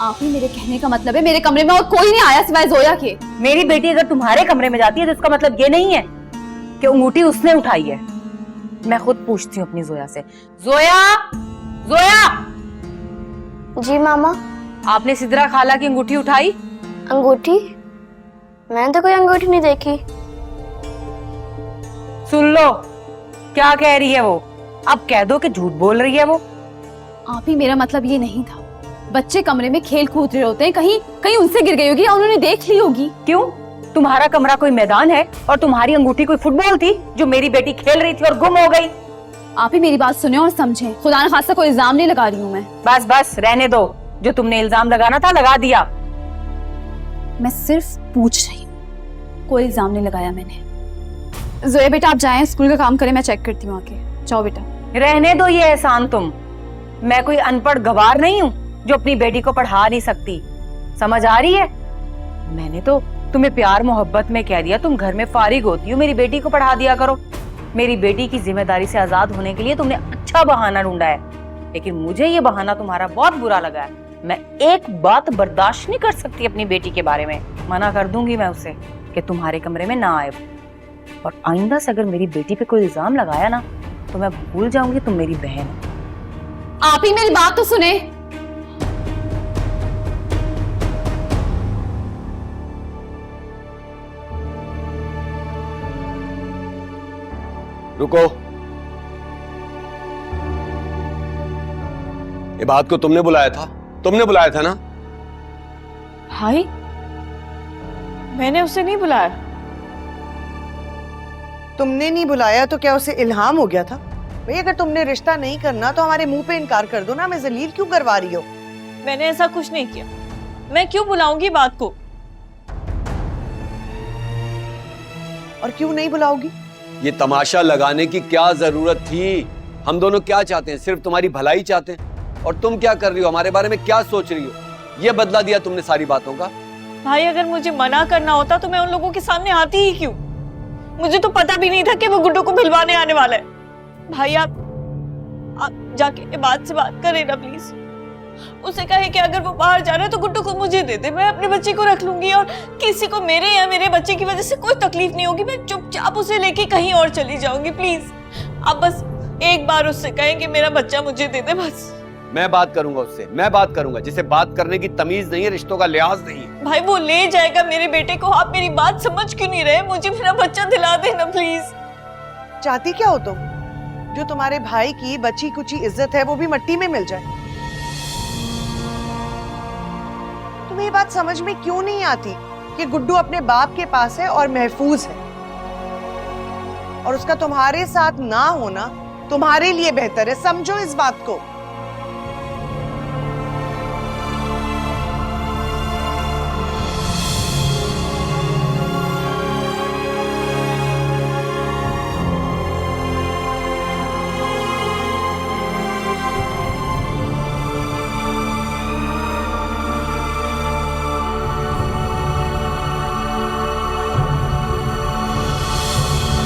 आप ही मेरे कहने का मतलब है मेरे कमरे में और कोई नहीं आया सिवाय जोया के। मेरी बेटी अगर तुम्हारे कमरे में जाती है तो इसका मतलब ये नहीं है कि अंगूठी उसने उठाई है। मैं खुद पूछती हूँ अपनी जोया से। जोया, जोया! जी मामा। आपने सिद्रा खाला की अंगूठी उठाई? अंगूठी? मैंने तो कोई अंगूठी नहीं देखी। सुन लो क्या कह रही है वो। अब कह दो कि झूठ बोल रही है वो। आप ही मेरा मतलब ये नहीं था। बच्चे कमरे में खेल कूद रहे होते हैं, कहीं कहीं उनसे गिर गई होगी या उन्होंने देख ली होगी। क्यों? तुम्हारा कमरा कोई मैदान है और तुम्हारी अंगूठी कोई फुटबॉल थी जो मेरी बेटी खेल रही थी और गुम हो गई? आप ही मेरी बात सुने और समझें, खुदा न खास्ता कोई इल्जाम नहीं लगा रही हूँ मैं। बस बस रहने दो, जो तुमने इल्जाम लगाना था लगा दिया। मैं सिर्फ पूछ रही हूँ, कोई इल्जाम नहीं लगाया मैंने। जोया बेटा आप जाएं, स्कूल का काम करें, मैं चेक करती हूँ आके। जाओ बेटा। रहने दो ये एहसान तुम। मैं कोई अनपढ़ गवार नहीं हूँ जो अपनी बेटी को पढ़ा नहीं सकती। समझ आ रही है? मैंने तो तुम्हें प्यार मोहब्बत में कह दिया तुम घर में फारिग होती हो, मेरी बेटी को पढ़ा दिया करो। मेरी बेटी की जिम्मेदारी से आजाद होने के लिए तुमने अच्छा बहाना ढूंढा है, लेकिन मुझे ये बहाना तुम्हारा बहुत बुरा लगा है। मैं एक बात बर्दाश्त नहीं कर सकती अपनी बेटी के बारे में। मना कर दूंगी मैं उसे कि तुम्हारे कमरे में ना आए, और आइंदा से अगर मेरी बेटी पे कोई इल्जाम लगाया ना तो मैं भूल जाऊंगी तुम मेरी बहन हो। आप ही मेरी बात तो सुने। रुको, ये बात को तुमने बुलाया था? तुमने बुलाया था ना? भाई, मैंने उसे नहीं बुलाया। तुमने नहीं बुलाया तो क्या उसे इल्हाम हो गया था? भाई अगर तुमने रिश्ता नहीं करना तो हमारे मुंह पे इनकार कर दो ना, मैं जलील क्यों करवा रही हो? मैंने ऐसा कुछ नहीं किया। मैं क्यों बुलाऊंगी बात को? और क्यों नहीं बुलाओगी? ये तमाशा लगाने की क्या जरूरत थी? हम दोनों क्या चाहते हैं? सिर्फ तुम्हारी भलाई चाहते हैं। और तुम क्या कर रही हो? हमारे बारे में क्या सोच रही हो? ये बदला दिया तुमने सारी बातों का। भाई अगर मुझे मना करना होता तो मैं उन लोगों के सामने आती ही क्यों? मुझे तो पता भी नहीं था कि वो गुड्डू को मिलवाने आने वाला है। भाई आप जाके बात से बात करें ना प्लीज। उसे कहे कि अगर वो बाहर जा रहा है तो गुड्डू को मुझे दे दे, मैं अपने बच्चे को रख लूंगी और किसी को मेरे या मेरे बच्चे की वजह से कोई तकलीफ नहीं होगी। मैं चुपचाप उसे लेके कहीं और चली जाऊंगी। प्लीज आप बस एक बार उससे कहें कि मेरा बच्चा मुझे दे दे बस। मैं बात करूंगा उससे, मैं बात करूंगा। जिसे बात करने की तमीज नहीं है, रिश्तों का लिहाज नहीं है। भाई वो ले जाएगा मेरे बेटे को। आप मेरी बात समझ क्यों नहीं रहे? मुझे मेरा बच्चा दिला देना प्लीज। चाहती क्या हो तुम? जो तुम्हारे भाई की बची कुची इज्जत है वो भी मिट्टी में मिल जाए। तुम्हें ये बात समझ में क्यों नहीं आती कि गुड्डू अपने बाप के पास है और महफूज है, और उसका तुम्हारे साथ ना होना तुम्हारे लिए बेहतर है। समझो इस बात को।